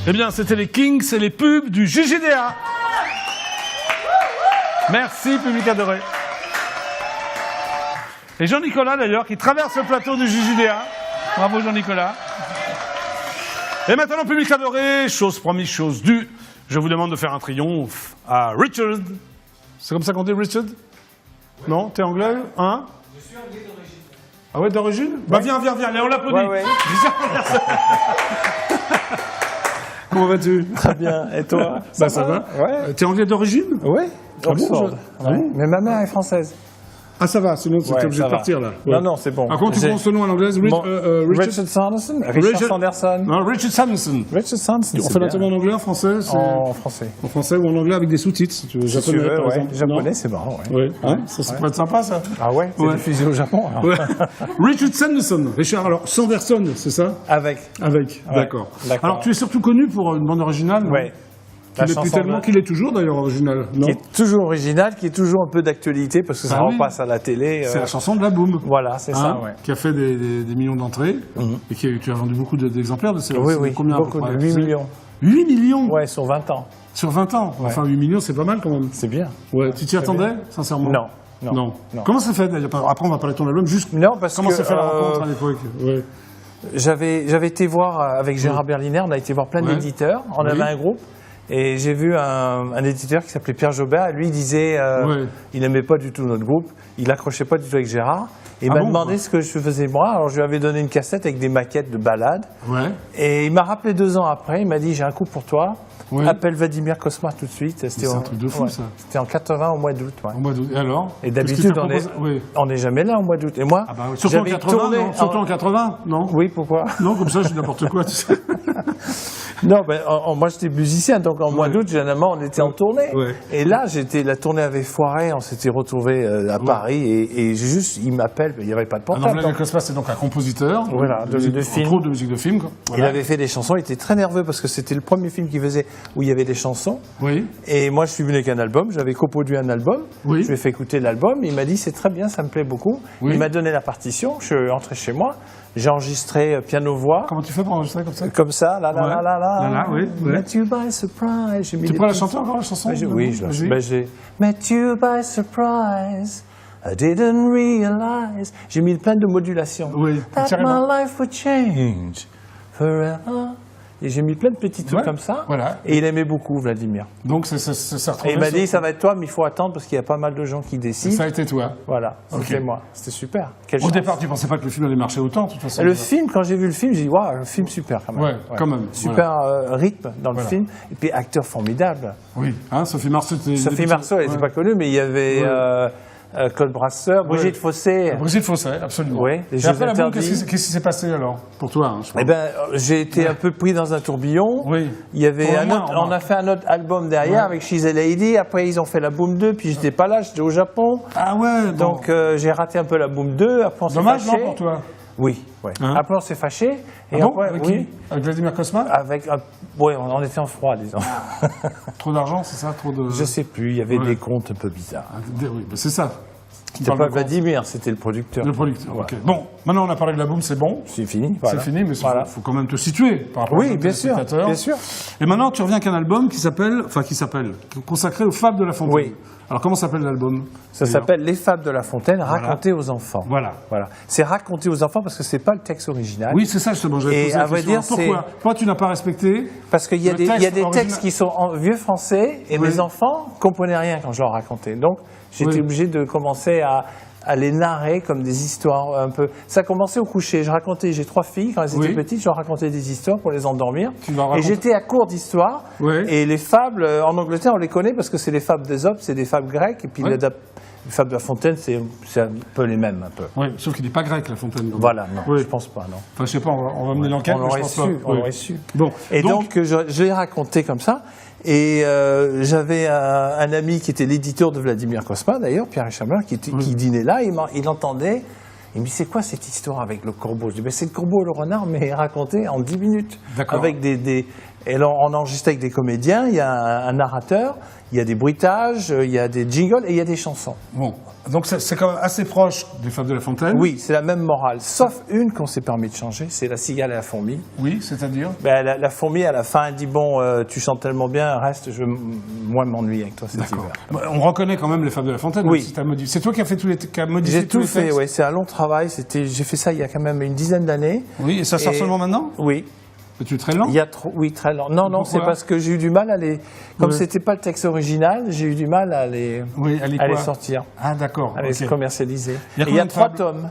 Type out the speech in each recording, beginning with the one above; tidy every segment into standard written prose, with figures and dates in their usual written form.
Eh bien, c'était les Kings et les pubs du JJDA. Merci, public adoré. Et Jean-Nicolas, d'ailleurs, qui traverse le plateau du JJDA. Bravo, Jean-Nicolas. Et maintenant, public adoré, chose promise, chose due. Je vous demande de faire un triomphe à Richard. C'est comme ça qu'on dit, Richard? Non? T'es anglais? Hein? Je suis anglais d'origine. Ah ouais, d'origine? Bah viens, allez, on l'applaudit. Ouais. Comment vas-tu? Très bien. Et toi? Ça va. Ouais. T'es anglais d'origine? Oui. Ah bon, Ouais. Mais ma mère est française. Ah, ça va, sinon tu es obligé de partir, là. Ouais. Non, c'est bon. Comment tu prononces ce nom en anglais? Richard Sanderson. Richard Sanderson. Non, Richard Sanderson. Richard Sanderson. On fait l'entraînement en anglais, en français? En français. En français ou en anglais avec des sous-titres, si tu veux. Si tu veux, ouais. Japonais, c'est marrant, ouais. Ouais. Hein, ça pourrait être sympa, ça. Ah ouais? C'est diffusé au Japon, alors. Ouais. Richard Sanderson. Richard, alors, Sanderson, c'est ça? Avec. D'accord. Alors, tu es surtout connu pour une bande originale? Ouais. Qu'il est plus tellement qu'il est toujours d'ailleurs original, non? Qui est toujours original, qui est toujours un peu d'actualité parce que ça repasse à la télé. C'est la chanson de la Boom. Voilà, c'est ça, ouais. Qui a fait des millions d'entrées et tu as vendu beaucoup d'exemplaires de ces. Oui, combien beaucoup, 8 millions. 8 millions? Ouais, sur 20 ans. Sur 20 ans? Ouais. Enfin, 8 millions, c'est pas mal quand même. C'est bien. Ouais, tu t'y attendais, sincèrement? Non. Comment ça fait d'ailleurs? Après, on va parler de ton album. Juste non, parce comment s'est fait la rencontre à l'époque? J'avais été voir avec Gérard Berliner, on a été voir plein d'éditeurs. On avait un groupe. Et j'ai vu un éditeur qui s'appelait Pierre Jobert, et lui il disait il n'aimait pas du tout notre groupe, il accrochait pas du tout avec Gérard, et il m'a demandé ce que je faisais moi, alors je lui avais donné une cassette avec des maquettes de ballades, et il m'a rappelé 2 ans après, il m'a dit j'ai un coup pour toi, appelle Vladimir Cosma tout de suite. C'est un truc de fou ça. C'était en 80 au mois d'août. Au mois d'août, et alors? Et d'habitude on n'est jamais là au mois d'août, et moi surtout en 80, non? Surtout en 80, non? Oui, pourquoi? Non, comme ça je dis n'importe quoi, tu sais. Non, moi j'étais musicien, donc en mois d'août, généralement, on était en tournée. Et là, la tournée avait foiré, on s'était retrouvés à Paris, et il m'appelle, il n'y avait pas de portable. Vladimir Cosma, c'est donc un compositeur de film. Entre autres de musique de film. Il avait fait des chansons, il était très nerveux parce que c'était le premier film qu'il faisait où il y avait des chansons. Et moi, je suis venu avec un album, j'avais coproduit un album, je lui ai fait écouter l'album, il m'a dit c'est très bien, ça me plaît beaucoup. Il m'a donné la partition, je suis rentré chez moi. J'ai enregistré piano-voix. Comment tu fais pour enregistrer comme ça? Comme ça, là. Met you by surprise. Tu peux la chanter encore, la chanson? Oui, j'ai Met you by surprise. I didn't realize. J'ai mis plein de modulations. That my life would change forever. Et j'ai mis plein de petits trucs comme ça. Et il aimait beaucoup, Vladimir. Donc, ça et il m'a dit, ça va être toi, mais il faut attendre parce qu'il y a pas mal de gens qui décident. Et ça a été toi? Voilà, c'était moi. C'était super. Au départ, tu ne pensais pas que le film allait marcher autant, de toute façon? Le film, quand j'ai vu le film, j'ai dit, waouh, un film super quand même. Quand même. Super rythme dans le film. Et puis, acteur formidable. Oui, Sophie Marceau. Elle n'était pas connue, mais il y avait... Claude Brasseur, Brigitte Fossé. Brigitte Fossé, absolument. Oui, et après la boum, qu'est-ce qui s'est passé alors pour toi? J'ai été un peu pris dans un tourbillon. Il y avait on a fait un autre album derrière avec She's a Lady. Après ils ont fait la Boom 2, puis j'étais pas là, j'étais au Japon. Donc j'ai raté un peu la Boom 2. Après on s'est fâché. Dommage pour toi. Oui. Après on s'est fâché. Et après, avec qui? Avec Vladimir Cosma? On était en froid, disons. Trop d'argent, c'est ça? Je sais plus, il y avait des comptes un peu bizarres. Oui, c'est ça. C'était pas Vladimir, c'était le producteur. Le producteur, ok. Bon, maintenant on a parlé de la boum, c'est bon. C'est fini. C'est fini, mais il faut quand même te situer par rapport aux bien sûr. Et maintenant tu reviens avec un album qui consacré aux fables de La Fontaine. Oui. Alors comment s'appelle l'album? Ça s'appelle Les Fables de La Fontaine, racontées aux enfants. Voilà. C'est raconté aux enfants parce que c'est pas le texte original. Oui, c'est ça justement. Et à vrai dire, pourquoi tu n'as pas respecté? Parce qu'il y a des textes qui sont en vieux français et mes enfants comprenaient rien quand je leur racontais. Donc j'étais obligé de commencer à les narrer comme des histoires un peu. Ça commençait au coucher. J'ai 3 filles, quand elles étaient petites, je leur racontais des histoires pour les endormir. Et j'étais à court d'histoires. Et les fables, en Angleterre, on les connaît parce que c'est les fables d'Ésope, c'est des fables grecques. Et puis les fables de La Fontaine, c'est un peu les mêmes, un peu. Oui, sauf qu'il n'est pas grec, La Fontaine. Donc. Voilà, non, je pense pas, non. Enfin, je sais pas, on va mener l'enquête. On l'aurait su. Bon. Et donc je l'ai raconté comme ça. Et j'avais un ami qui était l'éditeur de Vladimir Cosma, d'ailleurs, Pierre Echameur, qui dînait là, il entendait, il me dit, c'est quoi cette histoire avec le corbeau? Je dis, c'est le corbeau et le renard, mais raconté en 10 minutes. Avec et là, on enregistre avec des comédiens, il y a un narrateur, il y a des bruitages, il y a des jingles et il y a des chansons. Bon, Donc c'est quand même assez proche des Fables de La Fontaine. Oui, c'est la même morale, sauf une qu'on s'est permis de changer, c'est la cigale et la fourmi. Oui, c'est-à-dire Ben, la fourmi, à la fin, elle dit, bon, tu chantes tellement bien, reste, moi m'ennuie avec toi cet hiver. On reconnaît quand même les Fables de La Fontaine. Oui. Si c'est toi qui as fait qui a modifié J'ai tous tout les fait, textes. oui, c'est un long travail, j'ai fait ça il y a quand même une dizaine d'années. Oui, et ça sort seulement maintenant? Oui. Tu es très lent? Oui, très lent. Non, non, c'est parce que j'ai eu du mal à les... Comme c'était pas le texte original, j'ai eu du mal à les sortir, Ah, d'accord. à les commercialiser. Il y a Et il y a combien de 3 fables tomes.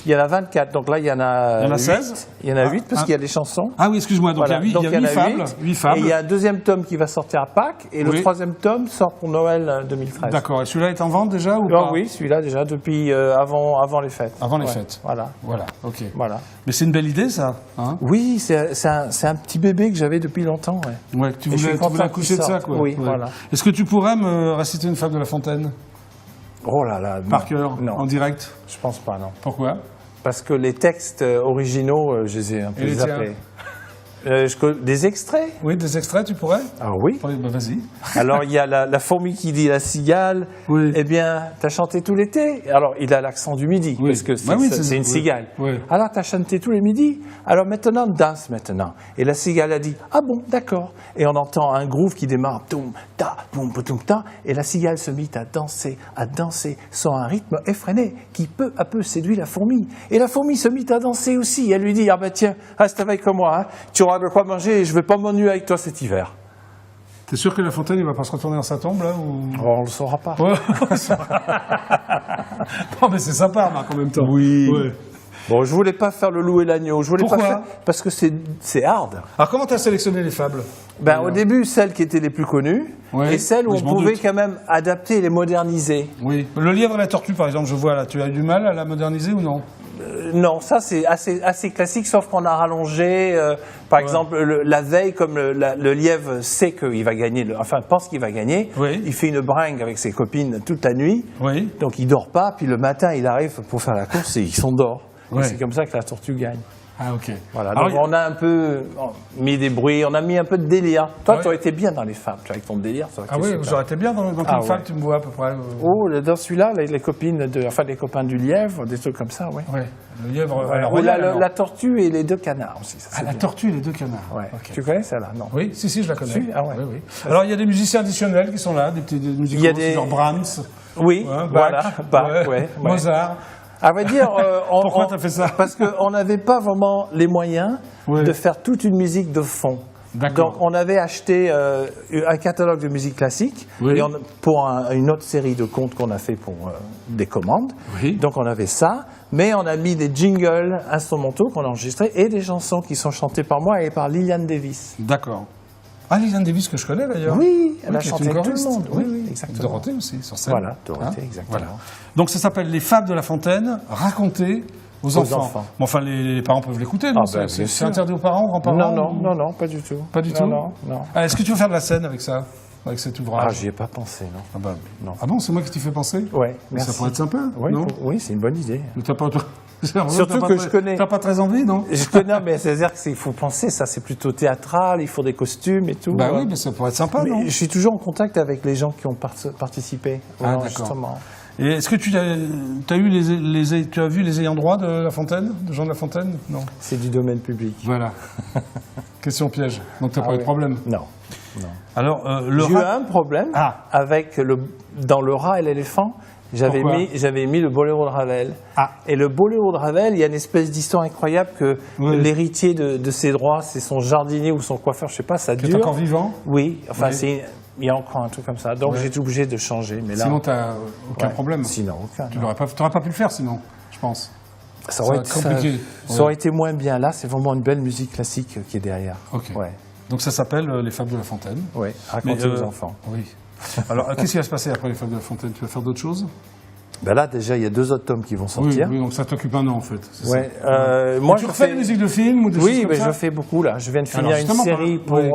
Il y en a 24, donc là il y en a 8. 16. Il y en a 8 parce qu'il y a des chansons. Ah oui, excuse-moi, donc Voilà. il y a 8 fables. 8 fables. Et il y a un deuxième tome qui va sortir à Pâques, et le troisième tome sort pour Noël 2013. D'accord, et celui-là est en vente déjà ou pas? Oui, celui-là déjà, depuis avant les fêtes. Avant les fêtes. Voilà. Voilà, ok. Voilà. Mais c'est une belle idée, ça, hein? Oui, c'est un petit bébé que j'avais depuis longtemps. Ouais. Ouais, tu voulais accoucher de ça, quoi. Oui, voilà. Est-ce que tu pourrais me réciter une fable de La Fontaine? Oh là là. Par cœur, Non. en direct? Je pense pas, non. Pourquoi? Parce que les textes originaux, je les ai un peu les zappés. Des extraits? Oui, des extraits, tu pourrais? Ah oui. Bah, vas-y. Alors, il y a la fourmi qui dit la cigale. Oui. Eh bien, t'as chanté tout l'été. Alors, il a l'accent du midi, Oui. parce que Bah oui, c'est une cigale. Oui. Alors, t'as chanté tous les midis. Alors, maintenant, danse maintenant. Et la cigale a dit, ah bon, d'accord. Et on entend un groove qui démarre, toum, ta, boum, poum, ta. Et la cigale se mit à danser, sur un rythme effréné, qui peu à peu séduit la fourmi. Et la fourmi se mit à danser aussi. Elle lui dit, ah ben tiens, reste avec moi, hein. Tu auras de quoi manger et je vais pas m'ennuyer avec toi cet hiver. T'es sûr que La Fontaine, il va pas se retourner dans sa tombe, là ou... Oh, on le saura pas. Ouais. Non, mais c'est sympa, Marc, en même temps. Oui. Ouais. Bon, je voulais pas faire le loup et l'agneau. Je voulais Pourquoi pas faire parce que c'est hard. Alors, comment t'as sélectionné les fables? Ben, au début, celles qui étaient les plus connues, Ouais. et celles où Oui, on je m'en pouvait doute. quand même adapter et les moderniser. Oui. Le lièvre et la tortue, par exemple, je vois là, tu as du mal à la moderniser ou non? Non, ça c'est assez classique, sauf qu'on a rallongé. Par exemple, la veille, comme le lièvre sait qu'il va gagner, pense qu'il va gagner, Oui. il fait une bringue avec ses copines toute la nuit. Oui. Donc il dort pas, puis le matin il arrive pour faire la course et ils s'endort. Et Ouais. c'est comme ça que la tortue gagne. Ah, ok. Voilà, Alors, donc on a un peu mis des bruits, on a mis un peu de délire. Toi, Ouais. tu aurais été bien dans les fables, tu vois, avec ton délire. Ça aurait Ah été oui, super. j'aurais été bien dans quelle Ah fable ouais. tu me vois à peu près Oh, dans celui-là, les copines les copains du lièvre, des trucs comme ça, ouais. Ouais. Le lièvre à Ouais. la Ou royale, alors. la tortue et les deux canards aussi. Ça, Ah, c'est la bien. tortue et les deux canards. Ouais. Ok. Tu connais celle-là? Non. Oui, si, je la connais. Si, ah ouais. Oui, oui. Alors, il y a des musiciens additionnels qui sont là, des musiciens Il y a des- genre Brahms, Oui, Bach, voilà. Bach, ouais. Mozart. À vrai dire, Pourquoi t'as fait ça? Parce qu'on n'avait pas vraiment les moyens Ouais. de faire toute une musique de fond. D'accord. Donc on avait acheté un catalogue de musique classique Oui. et pour une autre série de contes qu'on a fait pour des commandes. Oui. Donc on avait ça, mais on a mis des jingles instrumentaux qu'on a enregistrés et des chansons qui sont chantées par moi et par Lillian Davis. D'accord. Ah, Lillian Davis, que je connais d'ailleurs. Oui, elle a qui est chanté une avec tout le choriste. monde. Oui, Oui, exactement. Dorothée aussi, sur scène. Voilà, Dorothée, exactement. Voilà. Donc ça s'appelle Les Fables de La Fontaine, racontées aux enfants. Bon, enfin, les parents peuvent l'écouter, non? Ah, ben, bien C'est sûr. interdit aux parents, aux grands-parents? Non, pas du tout. Pas du tout? Non. Ah, est-ce que tu veux faire de la scène avec ça? Avec cet Ah, ouvrage? j'y ai pas pensé, non. Ah, bah, Non. Ah bon, c'est moi qui t'y fais penser? Ouais, Mais merci. ça pourrait être sympa, Oui, non? oui, c'est une bonne idée. Mais t'as pas... Surtout que je connais- T'as pas très envie, non? Je connais, mais c'est-à-dire qu'il faut penser, ça c'est plutôt théâtral, il faut des costumes et tout. Bah oui, mais ça pourrait être sympa, non? Mais je suis toujours en contact avec les gens qui ont participé au Ah, enregistrement. Et est-ce que tu as vu les ayants droit de La Fontaine, de Jean de La Fontaine? Non. C'est du domaine public. Voilà. Question piège. Donc t'as pas eu de oui. problème. Non. Alors, le J'ai eu rat... un problème Ah. avec dans le rat et l'éléphant. J'avais Pourquoi mis le boléro de Ravel. Ah. Et le boléro de Ravel, il y a une espèce d'histoire incroyable que Oui. l'héritier de ses droits, c'est son jardinier ou son coiffeur, je sais pas, ça Qui est dure. encore vivant? Oui, enfin Oui. il y a encore un truc comme ça. Donc Ouais. j'ai été obligé de changer. Mais là, Sinon, t'as aucun ouais. problème. Sinon, aucun. Tu n'aurais pas pu le faire, sinon, je pense. Ça va aurait, être compliqué. ça aurait été moins bien. Là, c'est vraiment une belle musique classique qui est derrière. Ok. Ouais. Donc ça s'appelle Les Fables de La Fontaine. Ouais. Raconter aux enfants. Oui. Alors, qu'est-ce qui va se passer après Les Fables de La Fontaine? Tu vas faire d'autres choses? Ben là, déjà, il y a 2 autres tomes qui vont Oui, sortir. oui, donc ça t'occupe un an, en fait. c'est Ouais. ça. Moi, Et tu je refais fais des musiques de films ou des choses Oui, comme mais ça? je fais beaucoup là. Je viens de finir Alors, une justement, série oui.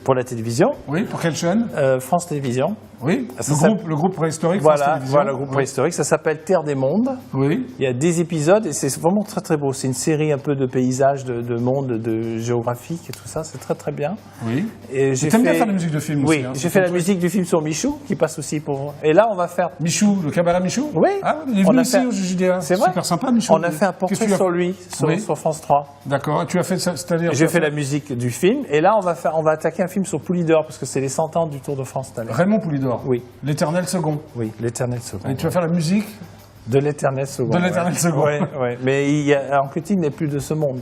pour la télévision. Oui, pour quelle chaîne? France Télévisions. Oui, Ça le groupe préhistorique France Télévisions. Voilà, le groupe préhistorique. Ça s'appelle Terre des Mondes. Oui. Il y a 10 épisodes et c'est vraiment très très beau. C'est une série un peu de paysages, de monde, de géographique et tout ça. C'est très très bien. Oui. Et t'aimes bien faire la musique de film aussi. Oui, hein, j'ai fait la musique du film sur Michou, qui passe aussi pour... Et là, on va faire... Michou, le cabaret Michou? Oui. Ah, il est venu ici au JDA. C'est vrai. Super sympa, Michou. On a fait un portrait sur lui, sur France 3. D'accord. Et tu as fait, c'est-à-dire? J'ai fait la musique du film. Et là, on va attaquer un film sur Poulidor, parce que c'est les 100 ans du Tour de France cette année. Raymond Poulidor. Oui. L'éternel second. Oui, l'éternel second. Et tu vas faire la musique de l'éternel second. De l'éternel second. Oui, oui. Mais Anquetil n'est plus de ce monde.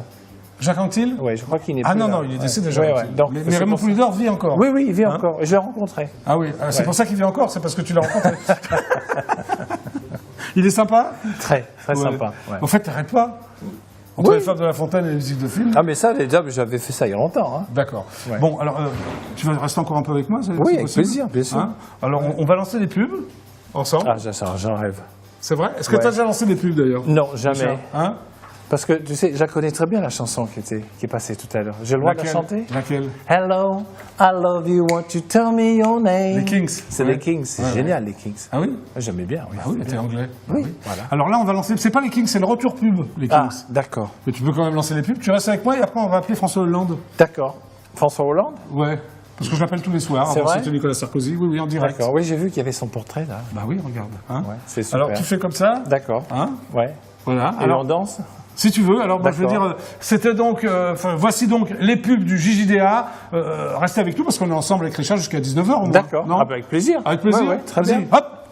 Jacques Anquetil? Oui, je crois qu'il n'est Ah plus non, là. non, il est décédé Ouais. déjà. Ouais, ouais. Donc, mais Raymond Poulidor vit encore. Oui, oui, il vit encore. Je l'ai rencontré. Ah oui, c'est pour ça qu'il vit encore, c'est parce que tu l'as rencontré. Il est sympa? Très, très sympa. Ouais. En fait, t'arrêtes pas. Entre les Femmes de la Fontaine et les musiques de film. Ah mais ça, déjà, j'avais fait ça il y a longtemps. Hein. D'accord. Ouais. Bon, alors, tu vas rester encore un peu avec moi? Oui, avec plaisir, bien sûr. Hein, alors, on va lancer des pubs ensemble. Ah, j'en rêve. C'est vrai? Est-ce que tu as déjà lancé des pubs d'ailleurs? Non, jamais. Hein? Parce que, tu sais, je connais très bien la chanson qui est passée tout à l'heure. J'ai le droit de la chanter? Laquelle? Hello, I love you, won't you tell me your name? Les Kings. C'est les Kings, c'est génial, les Kings. Ah oui? J'aimais bien, oui. Ah oui, t'es anglais. Oui, voilà. Alors là, on va lancer. C'est pas les Kings, c'est le retour pub, les Kings. Ah, d'accord. Mais tu peux quand même lancer les pubs. Tu restes avec moi et après, on va appeler François Hollande. D'accord. François Hollande? Ouais. Parce que je l'appelle tous les soirs. C'est vrai? C'était Nicolas Sarkozy. Oui, oui, en direct. D'accord. Oui, j'ai vu qu'il y avait son portrait, là. Bah oui, regarde. Hein. Ouais, c'est super. Alors, tu fais comme ça. D'accord. Hein. Ouais. Voilà. Et Alors, on danse? si tu veux, alors moi, je veux dire, c'était donc, voici donc les pubs du JJDA. Restez avec nous parce qu'on est ensemble avec Richard jusqu'à 19h. D'accord. Non, Ah bah avec plaisir. avec plaisir. Ouais, ouais, très Vas-y. bien. Hop.